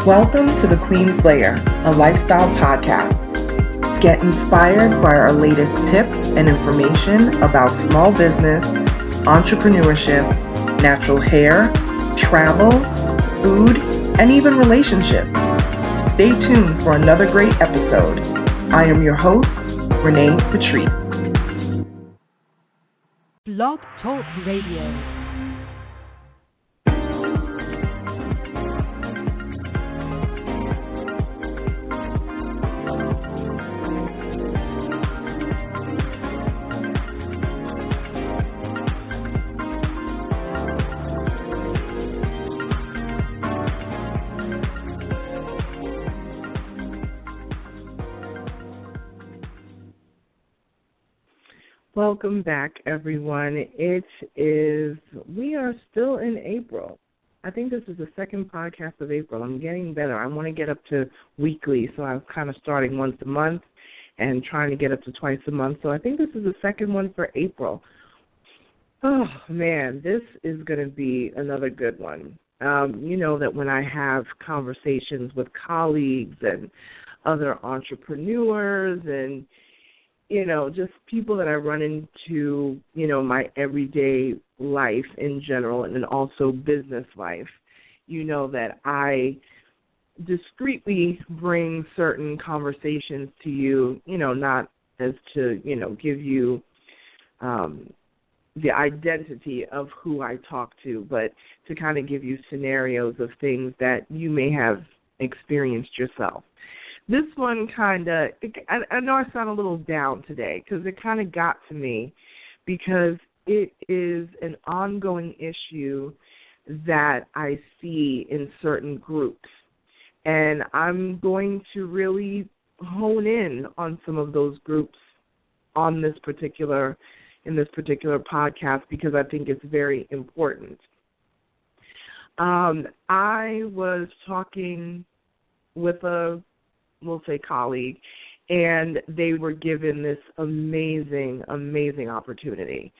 Welcome to the Queen's Lair, a lifestyle podcast. Get inspired by our latest tips and information about small business, entrepreneurship, natural hair, travel, food, and even relationships. Stay tuned for another great episode. I am your host, Renée Patrice. Blog Talk Radio. Welcome back, everyone. We are still in April. I think this is the second podcast of April. I'm getting better. I want to get up to weekly, so I'm kind of starting once a month and trying to get up to twice a month. So I think this is the second one for April. Oh, man, this is going to be another good one. You know that when I have conversations with colleagues and other entrepreneurs and just people that I run into, my everyday life in general and then also business life, that I discreetly bring certain conversations to you, not as to, give you the identity of who I talk to, but to kind of give you scenarios of things that you may have experienced yourself. This one I know I sound a little down today because it kind of got to me because it is an ongoing issue that I see in certain groups. And I'm going to really hone in on some of those groups in this particular podcast because I think it's very important. I was talking with we'll say colleague, and they were given this amazing, amazing opportunity.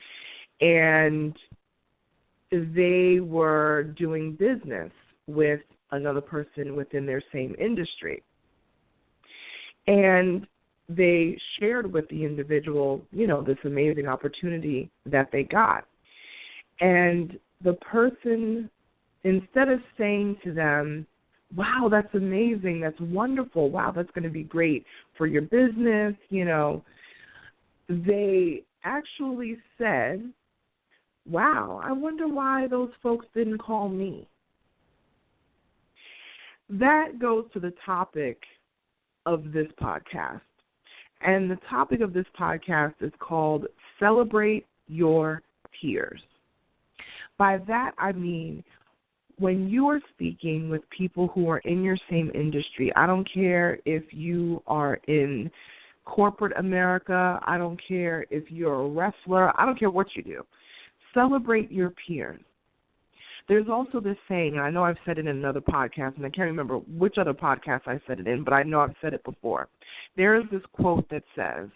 And they were doing business with another person within their same industry. And they shared with the individual, this amazing opportunity that they got. And the person, instead of saying to them, wow, that's amazing, that's wonderful, wow, that's going to be great for your business, they actually said, wow, I wonder why those folks didn't call me. That goes to the topic of this podcast. And the topic of this podcast is called Celebrate Your Peers. By that I mean, when you are speaking with people who are in your same industry, I don't care if you are in corporate America, I don't care if you're a wrestler, I don't care what you do. Celebrate your peers. There's also this saying, and I know I've said it in another podcast, and I can't remember which other podcast I said it in, but I know I've said it before. There is this quote that says,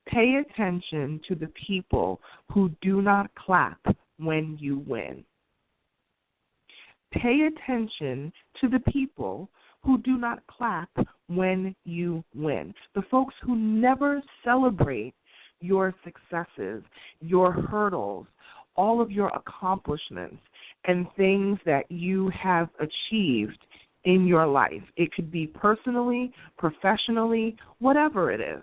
pay attention to the people who do not clap when you win. Pay attention to the people who do not clap when you win. The folks who never celebrate your successes, your hurdles, all of your accomplishments, and things that you have achieved in your life. It could be personally, professionally, whatever it is.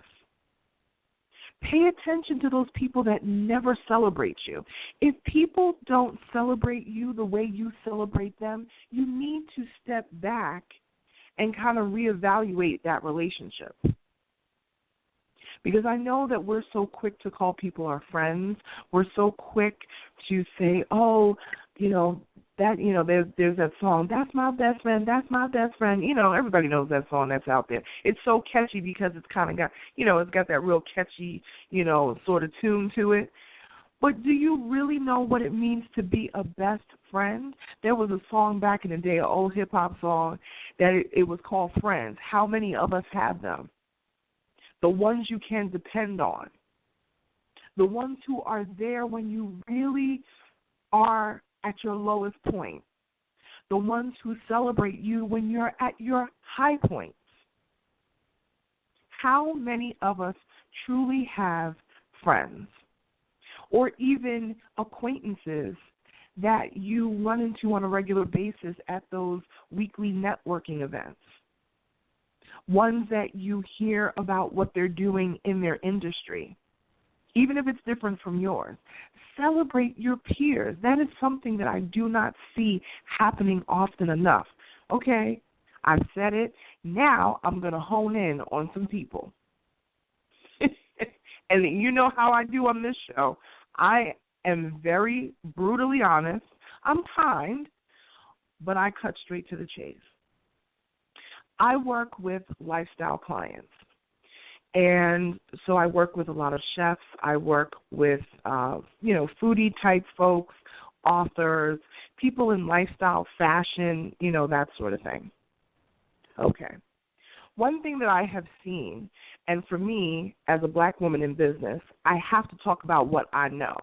Pay attention to those people that never celebrate you. If people don't celebrate you the way you celebrate them, you need to step back and kind of reevaluate that relationship. Because I know that we're so quick to call people our friends. We're so quick to say, there's that song, that's my best friend, that's my best friend. Everybody knows that song that's out there. It's so catchy because it's kind of got, it's got that real catchy, sort of tune to it. But do you really know what it means to be a best friend? There was a song back in the day, an old hip-hop song, that it was called Friends. How many of us have them? The ones you can depend on. The ones who are there when you really are at your lowest point. the ones who celebrate you when you're at your high points. How many of us truly have friends or even acquaintances that you run into on a regular basis at those weekly networking events? Ones that you hear about what they're doing in their industry, even if it's different from yours. Celebrate your peers. That is something that I do not see happening often enough. Okay, I've said it. Now I'm going to hone in on some people. And you know how I do on this show. I am very brutally honest. I'm kind, but I cut straight to the chase. I work with lifestyle clients. And so I work with a lot of chefs. I work with, foodie-type folks, authors, people in lifestyle, fashion, that sort of thing. Okay. One thing that I have seen, and for me, as a black woman in business, I have to talk about what I know.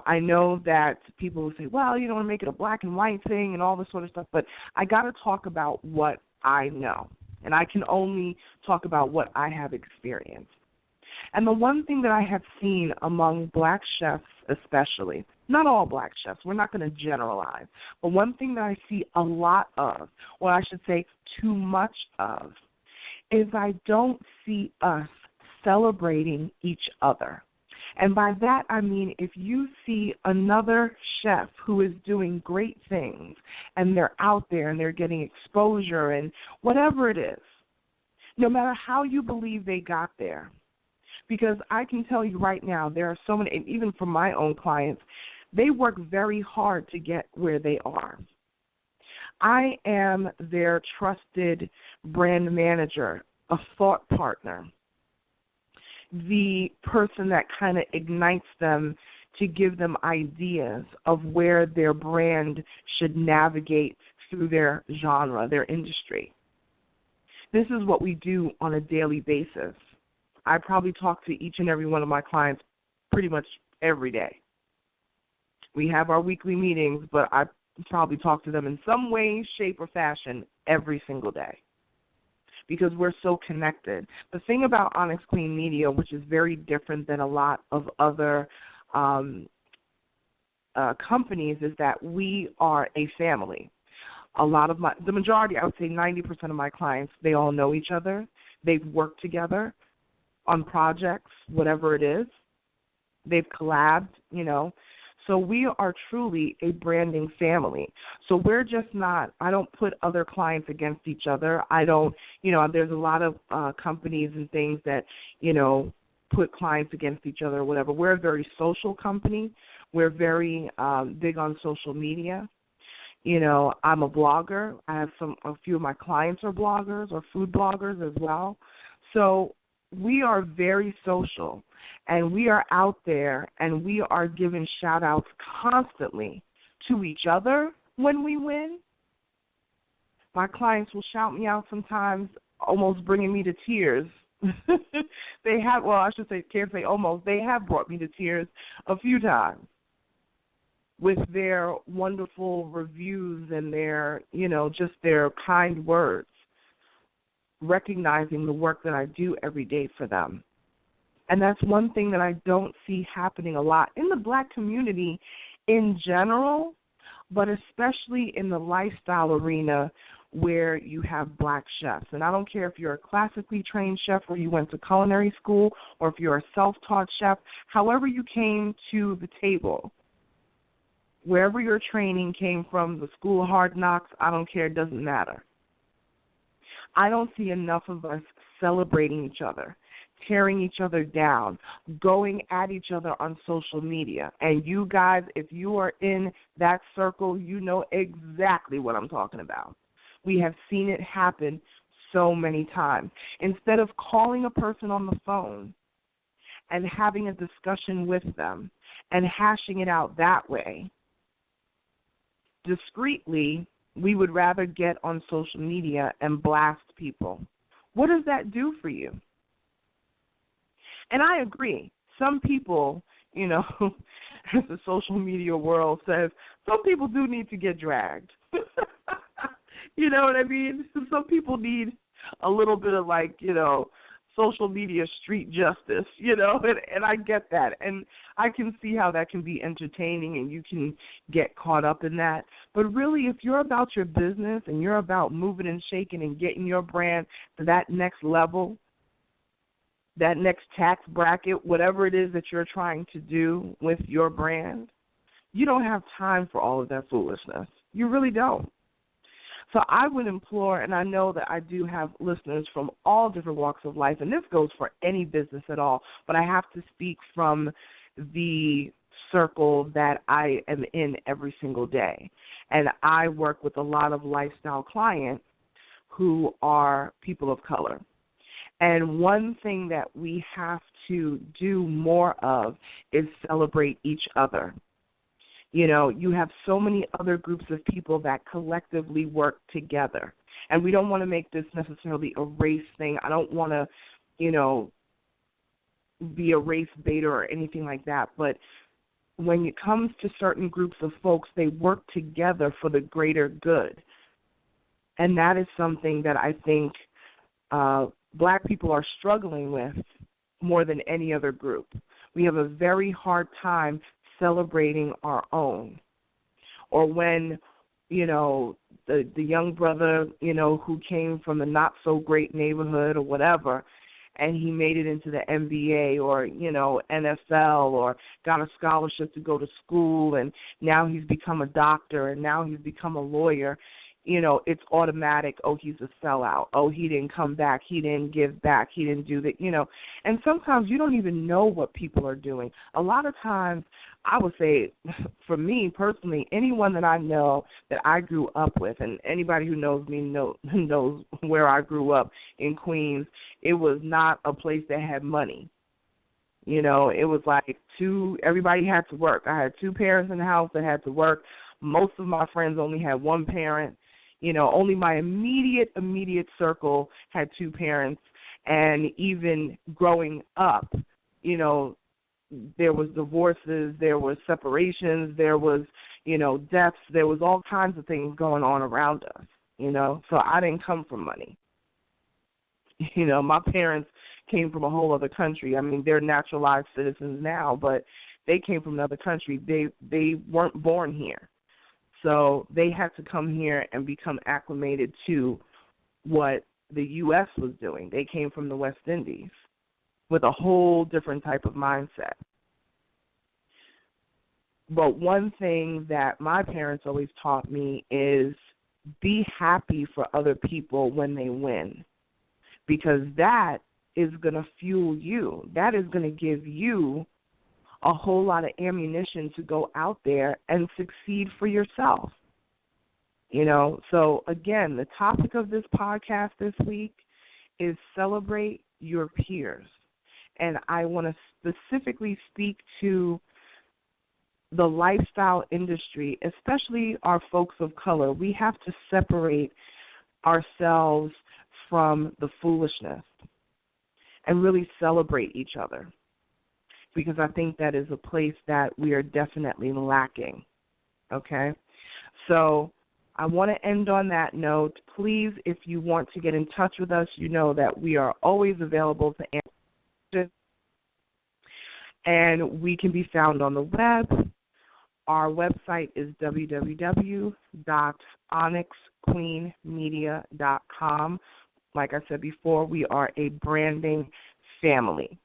I know that people will say, well, you don't want to make it a black and white thing and all this sort of stuff, but I got to talk about what I know. And I can only talk about what I have experienced. And the one thing that I have seen among black chefs especially, not all black chefs, we're not going to generalize, but one thing that I see a lot of, or I should say too much of, is I don't see us celebrating each other. And by that I mean if you see another chef who is doing great things and they're out there and they're getting exposure and whatever it is, no matter how you believe they got there, because I can tell you right now there are so many, even from my own clients, they work very hard to get where they are. I am their trusted brand manager, a thought partner, the person that kind of ignites them to give them ideas of where their brand should navigate through their genre, their industry. This is what we do on a daily basis. I probably talk to each and every one of my clients pretty much every day. We have our weekly meetings, but I probably talk to them in some way, shape, or fashion every single day, because we're so connected. The thing about OnyxQueen Media, which is very different than a lot of other companies, is that we are a family. The majority, I would say 90% of my clients, they all know each other. They've worked together on projects, whatever it is. They've collabed, So we are truly a branding family. So we're just not, I don't put other clients against each other. I don't, there's a lot of companies and things that, put clients against each other or whatever. We're a very social company. We're very big on social media. I'm a blogger. I have a few of my clients are bloggers or food bloggers as well. So we are very social, and we are out there, and we are giving shout-outs constantly to each other when we win. My clients will shout me out sometimes, almost bringing me to tears. They have, can't say almost, they have brought me to tears a few times with their wonderful reviews and their, just their kind words, recognizing the work that I do every day for them. And that's one thing that I don't see happening a lot in the black community in general, but especially in the lifestyle arena where you have black chefs. And I don't care if you're a classically trained chef or you went to culinary school or if you're a self-taught chef, however you came to the table, wherever your training came from, the school of hard knocks, I don't care, it doesn't matter. I don't see enough of us celebrating each other, tearing each other down, going at each other on social media. And you guys, if you are in that circle, you know exactly what I'm talking about. We have seen it happen so many times. Instead of calling a person on the phone and having a discussion with them and hashing it out that way, discreetly, we would rather get on social media and blast people. What does that do for you? And I agree. Some people, as the social media world says, some people do need to get dragged. You know what I mean? Some people need a little bit of, like, social media street justice, and I get that. And I can see how that can be entertaining and you can get caught up in that. But really, if you're about your business and you're about moving and shaking and getting your brand to that next level, that next tax bracket, whatever it is that you're trying to do with your brand, you don't have time for all of that foolishness. You really don't. So I would implore, and I know that I do have listeners from all different walks of life, and this goes for any business at all, but I have to speak from the circle that I am in every single day. And I work with a lot of lifestyle clients who are people of color. And one thing that we have to do more of is celebrate each other. You have so many other groups of people that collectively work together. And we don't want to make this necessarily a race thing. I don't want to, be a race baiter or anything like that. But when it comes to certain groups of folks, they work together for the greater good. And that is something that I think Black people are struggling with more than any other group. We have a very hard time celebrating our own. Or when, the young brother, who came from a not-so-great neighborhood or whatever, and he made it into the NBA or, NFL or got a scholarship to go to school, and now he's become a doctor and now he's become a lawyer, it's automatic, oh, he's a sellout. Oh, he didn't come back. He didn't give back. He didn't do that, And sometimes you don't even know what people are doing. A lot of times, I would say, for me personally, anyone that I know that I grew up with, and anybody who knows me knows where I grew up in Queens, it was not a place that had money. It was like everybody had to work. I had two parents in the house that had to work. Most of my friends only had one parent. Only my immediate circle had two parents. And even growing up, there was divorces, there was separations, there was, deaths, there was all kinds of things going on around us, So I didn't come from money. My parents came from a whole other country. I mean, they're naturalized citizens now, but they came from another country. They weren't born here. So they had to come here and become acclimated to what the U.S. was doing. They came from the West Indies with a whole different type of mindset. But one thing that my parents always taught me is be happy for other people when they win, because that is going to fuel you. That is going to give you a whole lot of ammunition to go out there and succeed for yourself. So again, the topic of this podcast this week is celebrate your peers. And I want to specifically speak to the lifestyle industry, especially our folks of color. We have to separate ourselves from the foolishness and really celebrate each other, because I think that is a place that we are definitely lacking, okay? So I want to end on that note. Please, if you want to get in touch with us, you know that we are always available to answer, and we can be found on the web. Our website is www.OnyxQueenMedia.com. Like I said before, we are a branding family.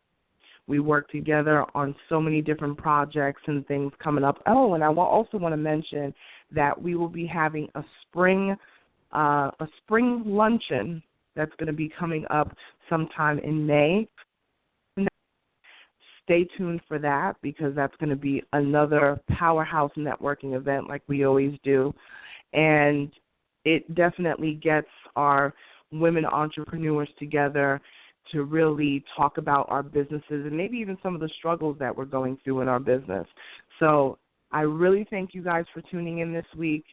We work together on so many different projects and things coming up. Oh, and I also want to mention that we will be having a spring luncheon that's going to be coming up sometime in May. Stay tuned for that, because that's going to be another powerhouse networking event like we always do. And it definitely gets our women entrepreneurs together to really talk about our businesses and maybe even some of the struggles that we're going through in our business. So I really thank you guys for tuning in this week.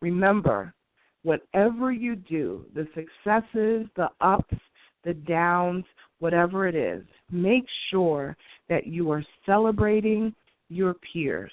Remember, whatever you do, the successes, the ups, the downs, whatever it is, make sure that you are celebrating your peers.